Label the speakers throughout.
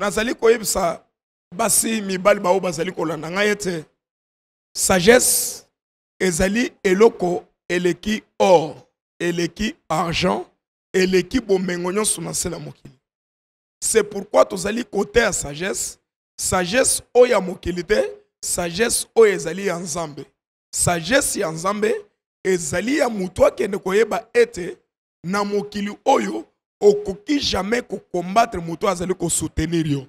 Speaker 1: nazali koyebisa basi mibali bao bazali kolanda ngai ete sagesse ezali eloko eleki or eleki argent eleki bomengo nyonso na se na mokili. C'est pourquoi tozali côté ya sagesse, sagesse oyo ya mokili te, sagesse oyo ezali ya nzambe. Sagesse ya nzambe ezali ya mutu akende koyeba ete na mokili oyo okoki jamais ko combattre mutu azali ko soutenir yo.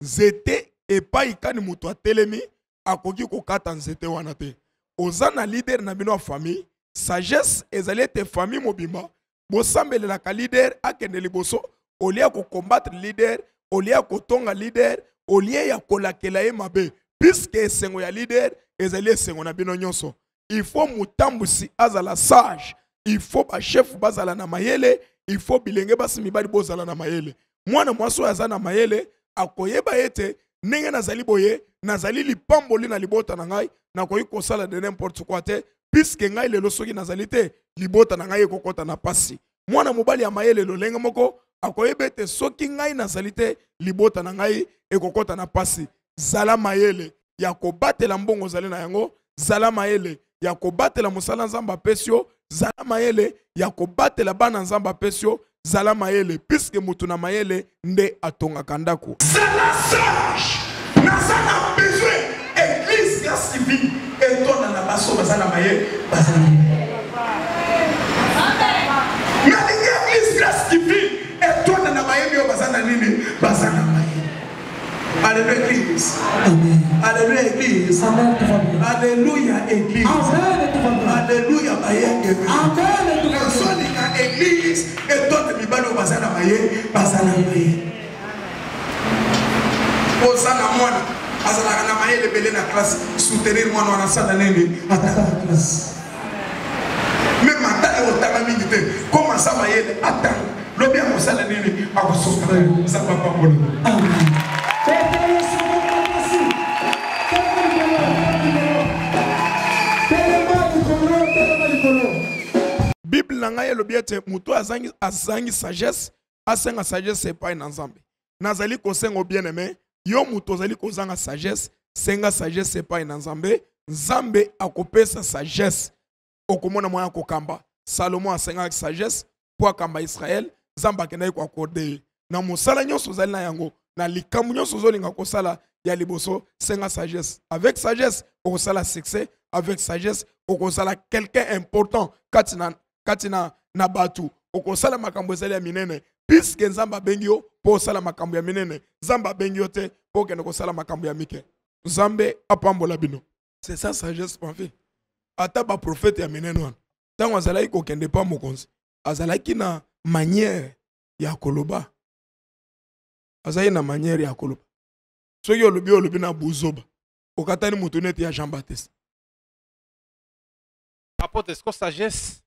Speaker 1: Nzete epai kani mutu atelemi akoki kokata nzete wana te. Oza na leader na bino famille, sagesse ezali ete famille mobimba bosambelelaka leader akende liboso olia ko combattre leader, olia ko tonga leader, olia ya kolakela ye mabe, puisque esengo ya leader ezali esengo na bino nyonso. Il faut mutambusi azala sage, il faut ba chef bazala na mayele, il faut bilenge basi mibali bozala na mayele. Mwana mwaso aza na mayele akoyeba ete ndenge nazali boye, nazali lipamboli na libota na ngai, nakoki kosala de n'importe quoi te, puisque ngai lelo soki nazali te, libota na ngai ekokota na pasi. Mwana mobali ya mayele lolenge moko akoyeba ete soki ngai nazali te, libota na ngai ekokota na pasi. Zala mayele ya kobatela mbongo zali na yango, zala mayele ya kobatela musala nzamba pesio, zala mayele ya kobatela bana nzamba pesio, zala mayele puisque mutu na mayele nde atonga kandako.
Speaker 2: Zala sage, nazana besoin église ya civile et toi na baso bazala mayele, bazala mayele. Na l'église ya civile et toi na mayele yo bazala nini, bazala mayele. Alléluia église. Amen. Alléluia église. Amen. Alléluia église. Amen. Alléluia bayenge. Amen. Sonika église et toi de bibalo bazana maye, bazana maye. Ozana mwana azala na maye lebele na classe soutenir mwana wana sana nini ataka na classe. Même ataka otaka mingi te. Comment ça maye ataka lobi ya mosala nini akosoka za papa polo. Amen.
Speaker 1: Bible nanga elobi ete mutu azangi sagesse asenga sagesse epai na nzambe. Nazali kosenga bien aimé, yo mutu ozali kozanga sagesse, senga sagesse epai na nzambe, nzambe akopesa sagesse. Okomona moya kokamba. Salomon asenga sagesse po akamba Israël, nzambe akendaki ko accorde. Na mosala nyonso ozali na yango, na likambo nyonso ozolinga kosala ya liboso, senga sagesse. Avec sagesse, okosala succès, avec sagesse, okosala quelqu'un important katina na batu. Okosala makambo ezali ya minene, puisque nzamba bengi yo po osala makambo ya minene, nzamba bengi yo te po kende kosala makambo ya mike. Nzambe apambola bino. C'est ça sagesse ma vie. Ata ba prophète ya minene wana. Tango azalaki kokende pa mokonzi, azalaki na manière ya koloba. Azali na manière ya koloba. Soki olobi na buzoba, okatani mutu neti ya Jean-Baptiste.
Speaker 3: Apôtre, est-ce que sagesse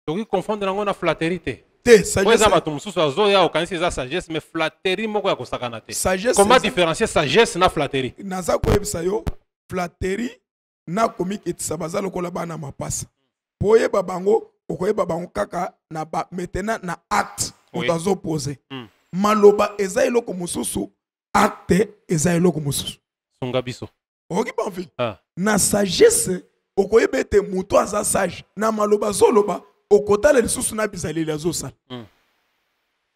Speaker 3: toki confondre nango na flatterie te?
Speaker 1: Te, sagesse.
Speaker 3: Oza bato mususu azoya okanisi eza sagesse mais flatterie moko ya kosakana te.
Speaker 1: Sagesse.
Speaker 3: Comment différencier sagesse na flatterie?
Speaker 1: Naza koyebisa yo, flatterie na komikitisa baza lokola bana mapasa. Poyeba bango, okoyeba bango kaka na ba maintenant na acte otazo poser. Maloba eza eloko mususu, acte eza eloko mususu.
Speaker 3: Songa biso.
Speaker 1: Oki banfi. Na sagesse okoyeba ete mutu aza sage, na maloba zoloba okotala lisusu na bizaleli azosala.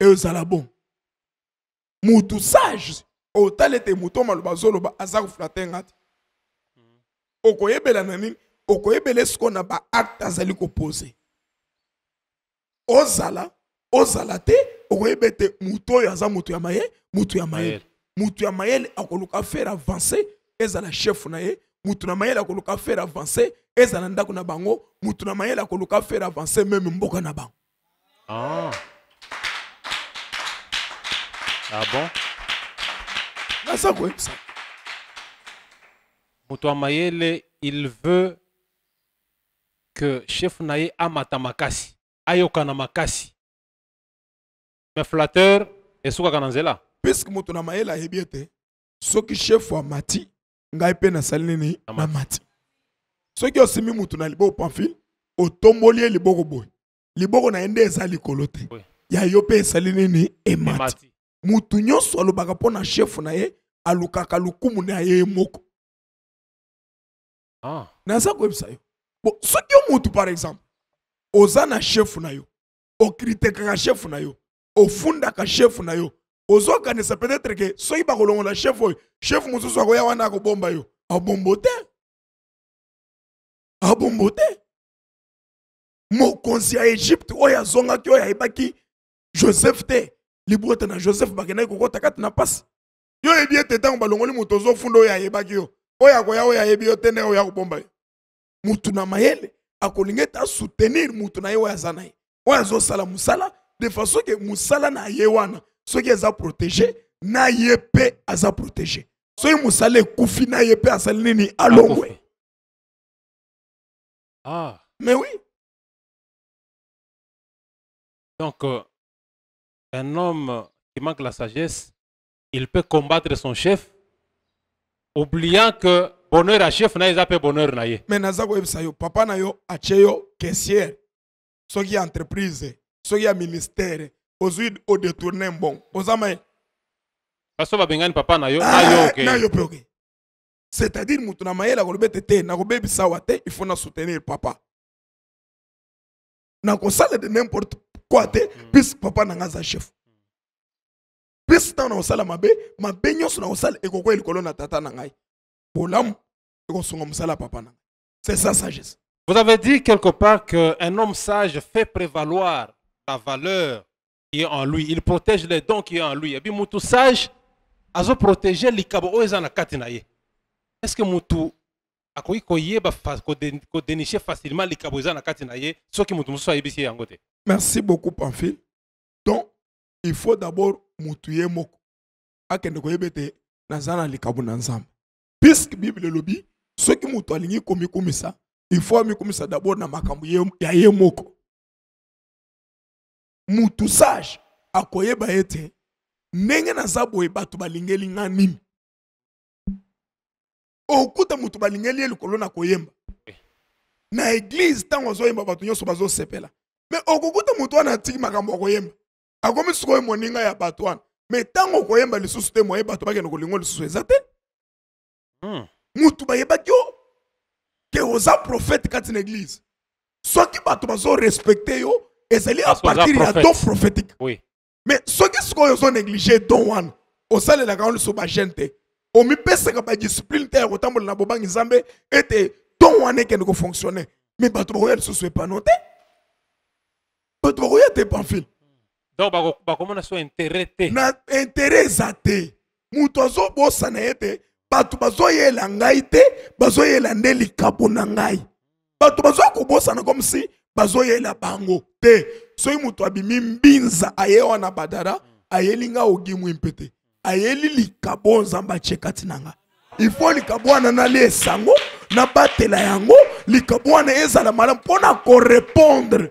Speaker 1: Et ozala bon. Mutu sage otala ete mutu maloba zoloba aza koflatter ngati. Okoyebela na nini? Okoyebela siko na ba acte azali kopose. Ozala te okoyeba ete mutu oyo aza mutu ya mayele, mutu ya mayele. Mutu ya mayele akoluka faire avancer ezala chef na ye, mutu na mayele akoluka faire avancer ezala ndako na bango, mutu na mayele akoluka faire avancer même mboka na bango.
Speaker 3: Ah bon?
Speaker 1: Nasa ko ça.
Speaker 3: Mutu ya mayele il veut que chef na ye amata makasi, ayoka na makasi. Mais flatteur esukaka na nzela.
Speaker 1: Puisque mutu na mayele ayebi ete soki chef wa mati ngai pe na sali nini na mati. Soki osimi mutu na liboko pamphile otomboli liboko boy. Liboko na ende eza likolo te. Ya yo pe esali nini emati. mutu nyonso alobaka mpo na chef na ye alukaka lukumu na ye moko. Naza koyebisa yo. Bon, soki yo mutu par exemple oza na chef na yo, okritikaka chef na yo, ofundaka chef na yo, ozokanisa peut-être que soki bakolongola chef oyo, chef mosusu akoya wana akobomba yo, abombo te. Abombo te. Mokonzi ya Egypte oyo azongaki oyo ayebaki Joseph te, libota na Joseph bakendaki kokota kati na pasi. Yo yebi ete ntango balongoli moto ozofunda oyo ayebaki yo, oyo akoya oyo ayebi yo te nde oyo akobomba yo. Mutu na mayele akolinga ete asoutenir mutu na ye oyo aza na ye, oyo azosala musala de façon ke musala na ye wana soki aza protégé na ye pe aza protégé. Soki musala ekufi na ye pe asali nini alongwe. Mais oui.
Speaker 3: Donc, un homme qui manque la sagesse, il peut combattre son chef, oubliant que bonheur à chef na pas bonheur na ye.
Speaker 1: Mais naza ko ebisa yo papa na yo acheyo caissière. Soki entreprise, soki ya ministère, ozui o détourner bon. Ozama
Speaker 3: parce que bengani papa na yo na yo okay.
Speaker 1: Na yo pe okay. C'est-à-dire mutu na mayela ko lobete te na ko bebisa wate, il faut na soutenir papa. Na ko sala de n'importe quoi te, puisque papa na ngaza chef. Puisque na osala mabe nyonso na osala ekoko elikolo na tata na ngai. C'est ça sagesse.
Speaker 3: Vous avez dit quelque part qu'un homme sage fait prévaloir la valeur qui est en lui. Il protège les dons qui est en lui. Et puis, Moutou sage, a protéger les cabos na katinaye. Est-ce que Moutou a dénicher facilement les cabos na katinaye, ce qui Moutou soit ébissé en côté?
Speaker 1: Merci beaucoup, Pamphile. Donc, il faut d'abord Moutouye moko. Akende koyebete nazana les cabos ensemble. Puisque Bible lobi, ceux qui m'ont aligné comme ça, il faut comme ça d'abord na makambu ya ye moko. Mutu sage akoyeba ete ndenge na zabo ebatu balingeli nga nini. Okuta mutu balingeli likolo na koyemba. Na église tango zoyemba batu nyonso bazo sepela. Mais okukuta mutu wana tiki makambu koyemba. Akomi sikoyo moninga ya batu wana. Mais tango koyemba lisusu te moye batu bakeno kolingo lisusu ezate. Mutu bayebaki yo ke oza prophète kati na église. Soki bato bazo respecter yo ezali à partir ya don prophétique.
Speaker 3: Oui.
Speaker 1: Mais soki sikoyo ozo négliger don wana osalela ka so ba gente omi pesaka ba discipline te ko tambola na bobangi nzambe ete don wana ke ndiko fonctionner. Mais bato bakoya lisusu pa noter. Bato bakoya te Pamphile.
Speaker 3: Donc bakomona so intérêt te.
Speaker 1: Na intérêt zate. Mutu azo bosa na ete batu bazoyela ngai te bazoyela nde likabo na ngai. Batu bazokobosana comme si bazoyela bango te. Soki mutu abimi mbinza aye wana badara ayeli nga ogimu impete ayeli likabo nzamba chekati nanga. Il faut likabo wana na le sango na batela yango likabo wana ezala malamu mpona ko répondre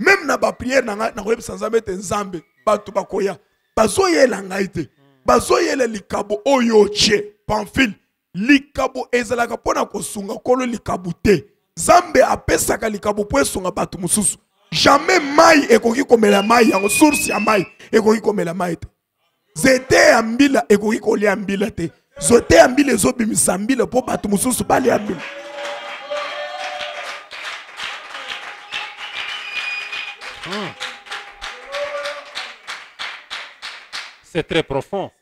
Speaker 1: même na ba prière nanga na koyebisa nzambe te nzambe batu bakoya bazoyela ngai te bazoyela likabo oyo che. Pamphile, likabo ezalaka pona kosunga kolo likabo te. Zambe apesaka likabo po esunga batu mususu. Jamais mai ekoki komela mai yango source ya mai ekoki komela mai te. Zete ya mbila ekoki kolia mbila te. Zote ya mbila ezobimisa mbila po batu mususu bali ya mbila.
Speaker 3: C'est très profond.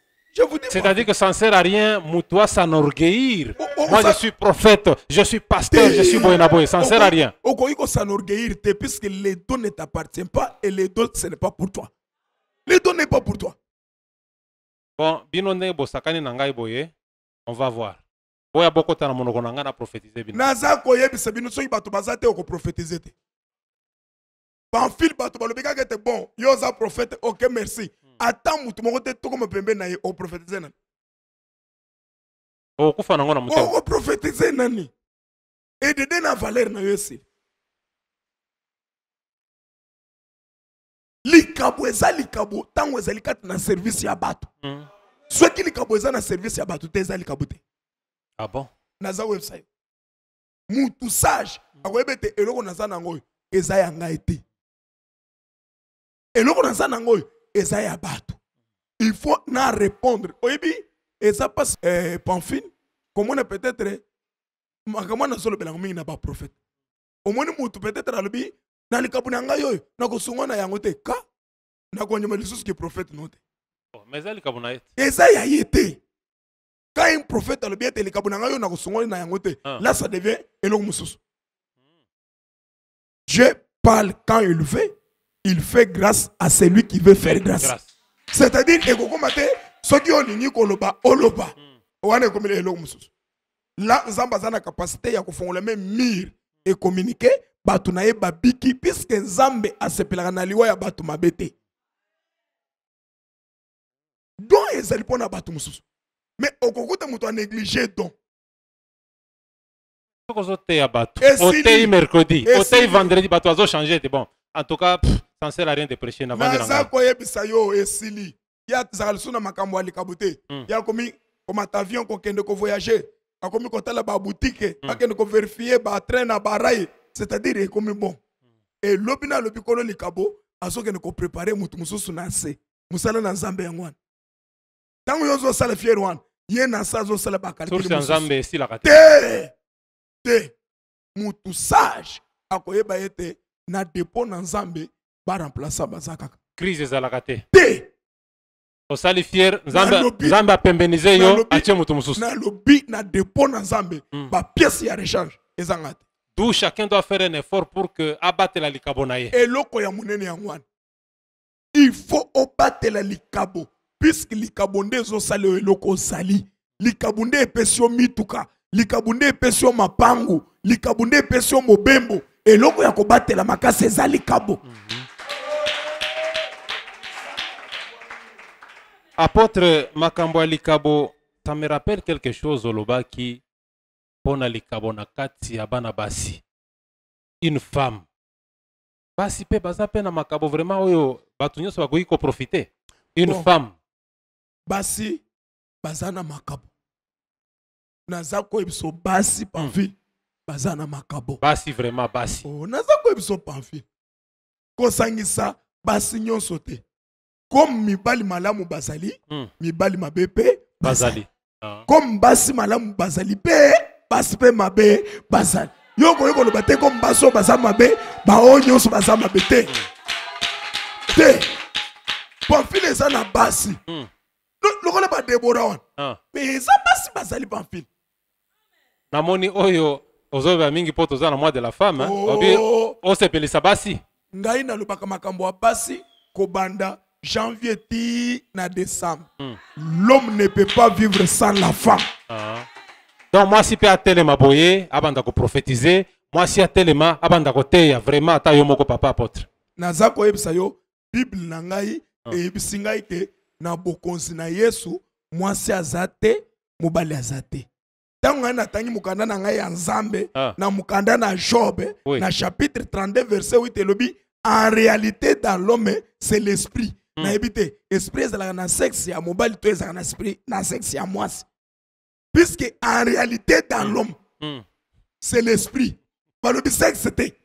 Speaker 1: C'est-à-dire
Speaker 3: que ça ne sert à rien, Moutoua s'enorgueillir. Moi, je suis prophète, je suis pasteur, je suis boyenaboye. Ça ne sert à rien.
Speaker 1: Okoiko s'enorgueillir, puisque les dons ne t'appartiennent pas et les dons, ce n'est pas pour toi. Les dons n'est pas pour toi.
Speaker 3: Bon, binonde bosakani nangai boye, on va voir. Boya boko tana monoko nanga na prophétiser bino.
Speaker 1: Naza koyebisa bino soki bato bazate oko prophétiser te. Pamphile bato balobeka kete bon, yo za prophète, OK merci. Attends mutu moko te toko mopembe na ye o prophétiser nani.
Speaker 3: O kufa nango na mutema.
Speaker 1: O prophétiser nani. Et de na valeur na yo si. Likabo eza likabo tango eza likati na service ya bato. Soki likabo eza na service ya bato te eza likabo te.
Speaker 3: Ah bon?
Speaker 1: Naza website. Mutu sage akoyebete eloko naza nango eza ya ngai te. Eloko naza nango eza ya bato. il faut na répondre. Oyebi, et ça passe Pamphile, comme on est peut-être, comment on a solo belangomi na ba prophète. Au moins nous peut-être alobi na likabuna ngayo na ko sungona yangote ka na ko nyama lisusu ki prophète note.
Speaker 3: Mais ça likabuna yete.
Speaker 1: Et ça y a été. Quand un prophète alobi ete likabuna ngayo na ko sungona na yangote, là ça devient eloko mususu. Dieu parle quand il veut, il fait grâce à celui qui veut faire grâce. C'est-à-dire que ceux qui ont une koloba, oloba, wane comme les eloko mususu. Là, Nzamba a la capacité de faire le même mire et communiquer, batunaye babiki, puisque Nzambe a se pelana liwa ya batu mabete. Donc, ils allaient pas na batu mususu. Mais au kokuta mutu a négligé donc.
Speaker 3: Otei mercredi, otei vendredi, batu azo changer, c'est bon. En tout cas, ça ne sert à rien de prêcher.
Speaker 1: Naza koye bisayo esili. Ya zagalsuna makambo alikabote. Ya komi comme avion ko kende ko voyager. A komi ko tala ba boutique, a kende ko vérifier ba train na baraye. C'est-à-dire comme bon. Et lobina lobikolo likabo, aso kende ko préparer mutu mususu na se. Musala na Nzambe yangwan. Tango yozo sala fier wan, ye na sa zo sala ba kalite.
Speaker 3: Source Nzambe si la kate.
Speaker 1: Te mutu sage akoyeba ete na dépôt na Nzambe ba remplacer bazaka.
Speaker 3: Crise za la kate.
Speaker 1: Te
Speaker 3: osali fier Nzambe a pembenize yo atie mutu mususu.
Speaker 1: Na lobi na dépôt na Nzambe ba pièce ya rechange ezangate.
Speaker 3: D'où chacun doit faire un effort pour que abattre la likabo na ye.
Speaker 1: Eloko ya munene yangwan. Il faut obattre la likabo puisque likabo ndezo sali eloko sali. Likabo nde epesio mituka. Likabunde pesio mapangu, likabunde pesio mobembo, et loko ya kobatela la makase za likabo.
Speaker 3: Apôtre Makambo Likabo, ça me rappelle quelque chose Oloba qui pona likabo na kati ya bana basi. Une femme. Basi pe baza pe na makabo vraiment oyo batu nyonso bakoki ko profiter. Une femme.
Speaker 1: Basi bazana makabo. Naza ko ebiso basi Pamphile bazana makabo.
Speaker 3: Basi vraiment basi.
Speaker 1: Oh, naza ko ebiso Pamphile. Ko sangisa basi nyonso te. Comme mibali malamu bazali, mibali mabepe bazali. Comme basi malamu bazali pe, basi pe mabe bazali. Yoko yoko lobate comme baso baza mabe, ba o nyonso baza mabe te. Te. Pamphile eza na basi. Lokola ba Deborah wan. Mais eza basi bazali Pamphile.
Speaker 3: Namoni oyo ozoba mingi po toza na mois de la femme, obi o sepelisa basi.
Speaker 1: Ngai na lobaka makambo ya basi kobanda janvier ti na décembre. L'homme ne peut pas vivre sans la femme.
Speaker 3: Donc moi si pe atelema boye abanda ko prophétiser, moi si atelema abanda ko teya vraiment ata yo moko papa apôtre.
Speaker 1: Naza ko yebisa yo Bible na ngai eyebisi ngai ke na bokonzi na Yesu mwasi azate mobali azate. Tango na tangi mukanda na ngai ya Nzambe na mukanda na Job na chapitre 32 verset 8 elobi en réalité dans l'homme c'est l'esprit. Na ebite esprit ezalaka na sexe ya mobali to ezalaka na esprit na sexe ya mwasi. Puisque en réalité dans l'homme c'est l'esprit. Balobi sexe c'était.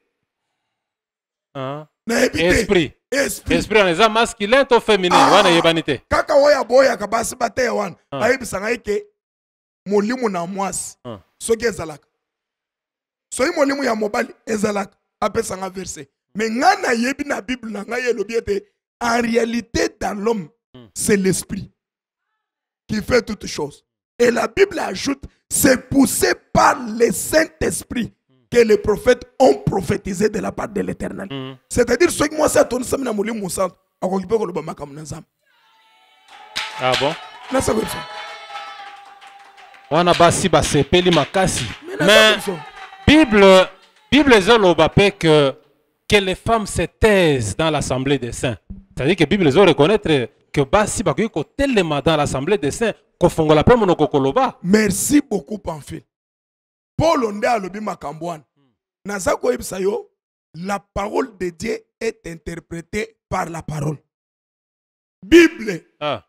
Speaker 1: Na ebite
Speaker 3: esprit on est masculin ou féminin wana yebanite.
Speaker 1: Kaka oya boya kabasi bate wana. Ayebisa ngai ke molimu na mwasi soki ezalaka. Soki molimu ya mobali ezalaka apesa nga verset. Mais ngana yebi na Bible na ngai elobi ete en réalité dans l'homme c'est l'esprit qui fait toutes choses. Et la Bible ajoute c'est poussé par le Saint-Esprit que les prophètes ont prophétisé de la part de l'Éternel. C'est-à-dire ceux qui moi ça tourne samina molimu sant akokipe ko loba makamu na Nzambe.
Speaker 3: Ah bon?
Speaker 1: Na ça comme ça.
Speaker 3: Wana basi basepeli makasi. Mais Bible zoloba pe que les femmes se taisent dans l'assemblée des saints. C'est-à-dire que Bible zo reconnaître que basi bakoki ko telema dans l'assemblée des saints ko fongola pe monoko koloba.
Speaker 1: Merci beaucoup Pamphile. Paul onde alobi makambo wana. Naza ko yebisa yo la parole de Dieu est interprétée par la parole. Bible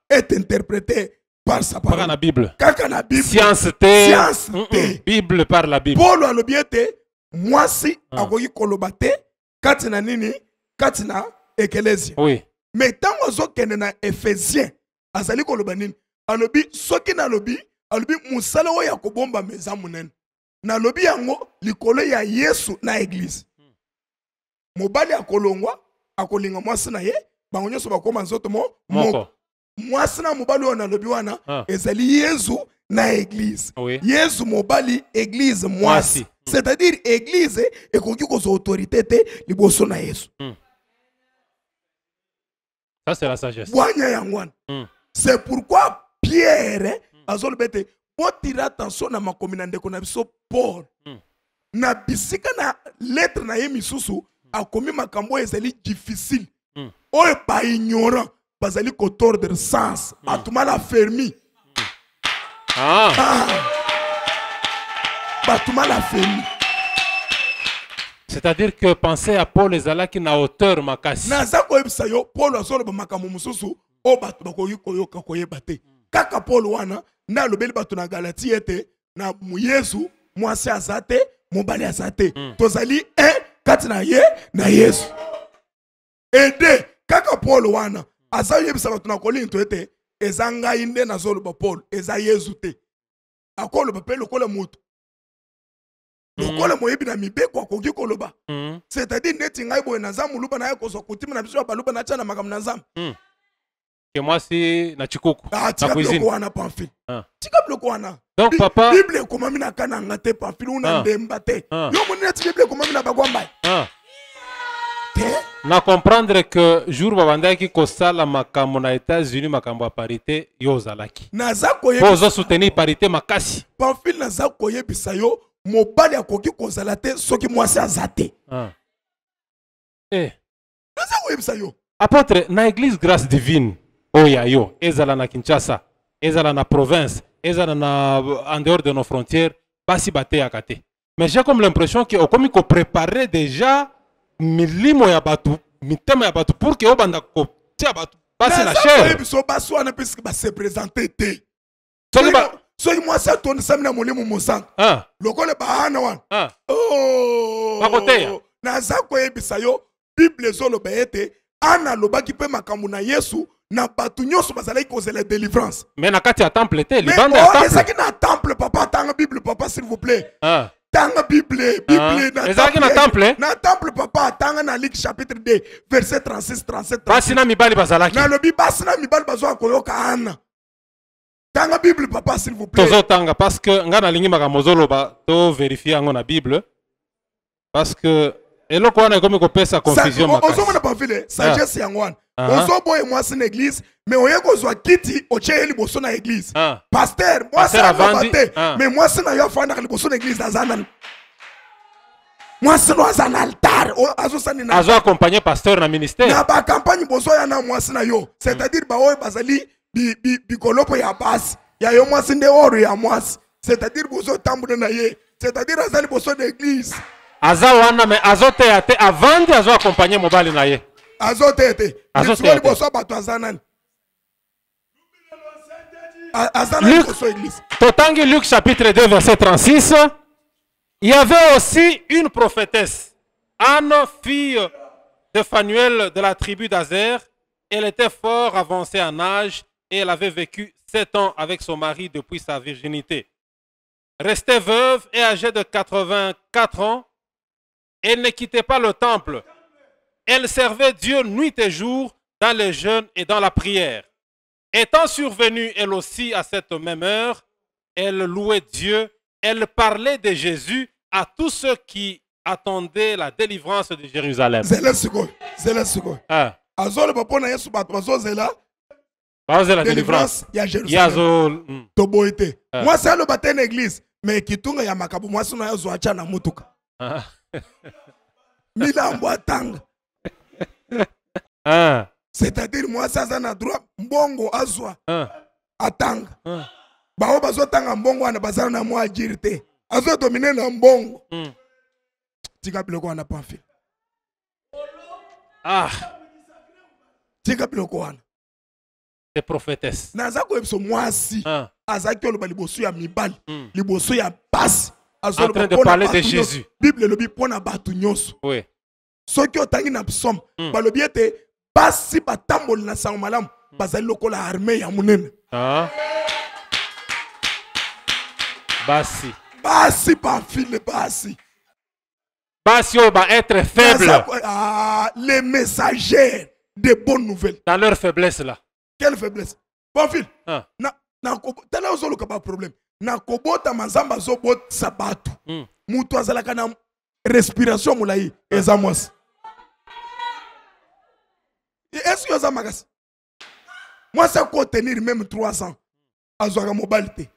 Speaker 1: est interprétée par sa parole.
Speaker 3: Kaka na Bible.
Speaker 1: Kaka na Bible.
Speaker 3: Science te.
Speaker 1: Science te.
Speaker 3: Bible par la Bible.
Speaker 1: Paul alobi ete mwasi akoki koloba te kati na nini kati na ecclésia.
Speaker 3: Oui.
Speaker 1: Mais tango zo kende na Ephésiens azali koloba nini alobi soki nalobi alobi musala oyo ya kobomba meza munene nalobi yango likolo ya Yesu na église mobali akolongwa akolinga mwasi na ye bango nyonso bakoma nzoto
Speaker 3: moko
Speaker 1: mwasi na mobali oyo nalobi wana ezali Yesu na église Yesu mobali église mwasi c'est-à-dire église ekoki kozwa autorité te liboso na Yesu.
Speaker 3: Ça c'est la sagesse.
Speaker 1: C'est pourquoi Pierre azolobete botira attention na makomi na ndeko na biso Paul na bisika na lettre na ye misusu akomi makambo ezali difficile oyo ba ignorant bazali ko tordre sens batuma la fermi batuma la fermi.
Speaker 3: C'est-à-dire que penser à Paul ezalaki na hauteur makasi.
Speaker 1: Naza koyebisa yo Paul azoloba makambo mususu o bato bakoki koyoka koyeba te. Kaka Paul wana na lobeli bato na Galatie ete na Yesu mwasi azate mobali azate. Tozali kati na ye na Yesu. Ede kaka Paul wana aza yebisa bato na Korinto ete eza ngai nde nazoloba Paul eza Yesu te. Akoloba pe lokola mutu. Lokola moyebi na mibeko akoki koloba. C'est-à-dire neti ngai boye na zamu luba na ye kozwa kutima na biso ya baluba na tshana makambo na zamu.
Speaker 3: Que moi c'est na chikuku
Speaker 1: na cuisine wana pamphile tika bloko wana
Speaker 3: donc papa
Speaker 1: bible komami na kana ngate pamphile una ndemba te yo monina ti bible komami na bagwamba
Speaker 3: na comprendre que jour babandaki kosala makambo na États-Unis makambo ya parité yo ozalaki
Speaker 1: naza koyebisa
Speaker 3: ozo soutenir parité makasi
Speaker 1: pamphile naza koyebisa yo mobali akoki kozala te soki mwasi aza te naza koyebisa yo
Speaker 3: apôtre na église grâce divine oya yo ezala na Kinshasa ezala na province ezala na en dehors de nos frontières basi bateyaka te mais j'ai comme l'impression que okomi ko préparer déjà milimo ya batu mitema ya batu pour que obanda ko tia batu basi na cher
Speaker 1: biso basi wana puisque ba se présenter te soki mwasi atondisami na molimo mosantu lokole bahana wana
Speaker 3: bakoteya
Speaker 1: naza koyebisa yo bible ezoloba ete ana alobaki mpe makambo na Yesu na batu nyonso bazalaki kozela délivrance
Speaker 3: mais na kati ya temple te libanda ya temple
Speaker 1: ezalaki na temple papa tanga bible papa s'il vous plaît tanga bible
Speaker 3: ezalaki na temple
Speaker 1: na temple papa tanga na Luc chapitre 2 verset 36 37
Speaker 3: basi na mibali bazalaki
Speaker 1: nalobi basi na mibali bazwa koyoka ana tanga bible papa s'il vous plaît
Speaker 3: tozo tanga parce que nga nalingi makambo zoloba to vérifier yango na bible parce que eloko wana ekomi kopesa confusion makasi
Speaker 1: ozomona pamphile sagesse yango wana ozoboye mwasi na église mais oye kozwa kiti otie ye liboso na église pasteur mwasi aloba te mais mwasi na yo afandaka liboso na église aza nani mwasi no aza na altar azosani na
Speaker 3: azo accompagner pasteur na ministère
Speaker 1: na bakampagne bozoya na mwasi na yo c'est-à-dire baoyo bazali bikolopo ya basi ya yo mwasi nde oro ya mwasi c'est-à-dire bozotambola na ye c'est-à-dire azali liboso na église
Speaker 3: aza wana me azoteya te avandi azo accompagner mobali na ye
Speaker 1: azoteya te liboso bato aza nani aza nani liboso église
Speaker 3: totangi Luc chapitre 2 verset 36 il y avait aussi une prophétesse Anne fille de Phanuel de la tribu d'Azer. Elle était fort avancée en âge et elle avait vécu 7 ans avec son mari depuis sa virginité. Restée veuve et âgée de 84 ans, elle ne quittait pas le temple. Elle servait Dieu nuit et jour dans le jeûne et dans la prière. Étant survenue elle aussi à cette même heure, elle louait Dieu, elle parlait de Jésus à tous ceux qui attendaient la délivrance de Jérusalem.
Speaker 1: Azole pona Yesu bato bazozela
Speaker 3: la délivrance
Speaker 1: ya Jérusalem toboite moi c'est le baptême église mais kitunga ya makabu moi sino yazo acha na mutuka milambo atanga c'est-à-dire moi ça na droit mbongo azwa atanga bao bazotanga mbongo wana bazana na moi agirite azo dominer na mbongo tika biloko wana pamphile tika biloko wana
Speaker 3: des prophétesses
Speaker 1: naza koyebisa mwasi azaki oloba liboso ya mibali liboso ya basi
Speaker 3: en train de parler de Jésus.
Speaker 1: Bible lobi pona batu nyonso
Speaker 3: oui
Speaker 1: soki otangi na psaume balobi ete basi batamboli na sango malamu bazali lokola armée ya munene.
Speaker 3: Basi.
Speaker 1: Basi Pamphile basi.
Speaker 3: Basi va être faible.
Speaker 1: Les messagers de bonnes nouvelles.
Speaker 3: Dans leur faiblesse là.
Speaker 1: Quelle faiblesse? Pamphile. Tala ozoluka ba problème. Na kobota manzamba zobot sabatu. Mutu azalaka na respiration mulai eza mwasi. Est-ce que ça magasi? Moi ça peut tenir même 3 ans. Azwaka mobilité.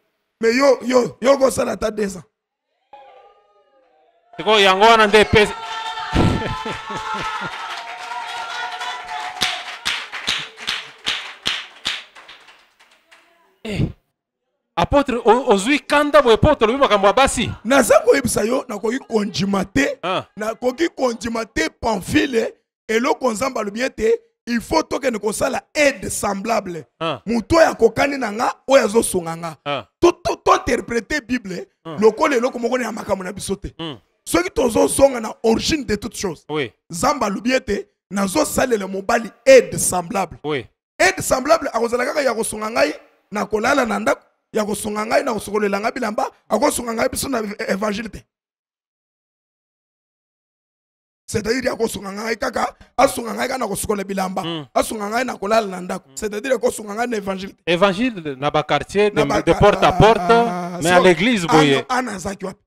Speaker 1: Mais yo go sala ta 2 ans.
Speaker 3: C'est quoi yango wana nde pesa. Apôtre ozui kanda bo apôtre lobi makambo basi.
Speaker 1: Naza ko yebisa yo na koki konjimate. Na koki konjimate Pamphile eloko nzamba lobiete. Il faut que nous fassions aide semblable. Muto ya kokani nanga oya zo songanga. Tout interpréter Bible, lokole loko mokoni ya makambo na bisote. Ceux qui tozo songa na origine de toutes choses.
Speaker 3: Oui.
Speaker 1: Zamba lubiete nazo sale le mobali aide semblable.
Speaker 3: Oui.
Speaker 1: Aide semblable akozala kaka ya kosonga ngai na kolala na ndako, ya kosonga ngai na kosokolela ngai bilamba, akosonga ngai biso na évangile te. C'est-à-dire ya kosonga ngai kaka asonga ngai kana kosokolela bilamba, asonga ngai na kolala na ndako. C'est-à-dire kosonga ngai na évangile.
Speaker 3: Évangile na ba quartier de porte à porte, mais à l'église boye.
Speaker 1: Ana zaki wapi?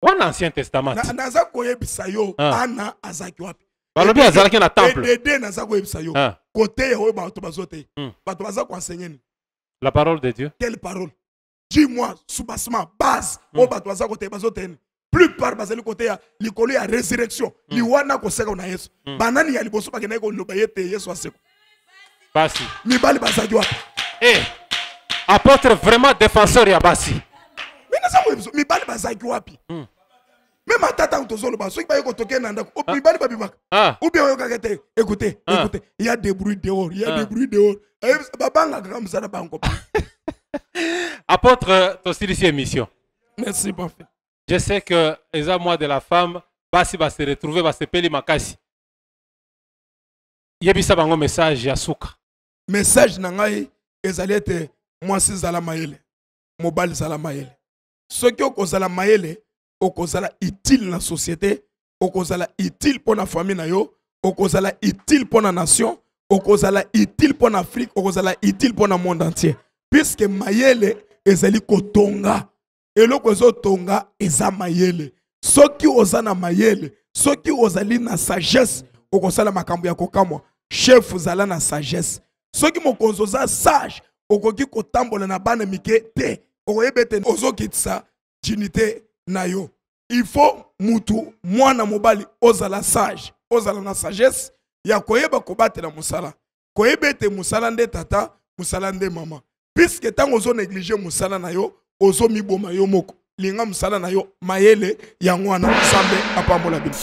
Speaker 3: Ou l'Ancien Testament.
Speaker 1: Naza koyebisa yo ana azaki wapi?
Speaker 3: Balobi azalaki na temple.
Speaker 1: Dede naza koyebisa yo. Côté oyo bato bazote. Bato baza ko enseigner.
Speaker 3: La parole de Dieu.
Speaker 1: Quelle parole? Dis-moi soubassement base o bato baza côté bazote. Plupart bazali côté ya likolo ya résurrection. Liwana ko seka na Yesu. Banani ya liboso bakena ko loba yete Yesu aseko.
Speaker 3: Basi.
Speaker 1: Mibali bazaki wapi?
Speaker 3: Apôtre vraiment défenseur ya basi.
Speaker 1: Mibali bazaki wapi? Même à tata utozolo ba soki ba ko toke na ndako. Mibali babimaka. Ou bien okakete. Écoutez, il y a des bruits dehors, il y a des bruits dehors. Babanga comme ça na banko.
Speaker 3: Apôtre Tosili émission.
Speaker 1: Merci parfait.
Speaker 3: Je sais que les amours de la femme basi va se retrouver va se peli makasi. Yebisa bango message ya suka.
Speaker 1: Message na ngai ezali ete mwasi zala mayele. Mobali zala mayele. Ce qui okozala mayele, okozala utile na société, okozala utile pour la famille na yo, okozala utile pour la nation, okozala utile pour l'Afrique, okozala utile pour le monde entier. Puisque mayele ezali kotonga, eloko ezo tonga eza mayele. Ce qui ozana mayele, ce qui ozali na sagesse, okozala makambo ya kokamwa. Chef zala na sagesse. Ce qui mokonzo za sage, okoki kotambola na bana mike te. Ozokitsa dignité na yo. Il faut mutu mwana mobali ozala sage, ozala na sagesse ya koyeba kobatela musala. Koyebete musala nde tata, musala nde mama. Puisque tant ozo négliger musala na yo, ozo miboma yo moko. Linga musala na yo mayele ya ngwana sambe apambola bino.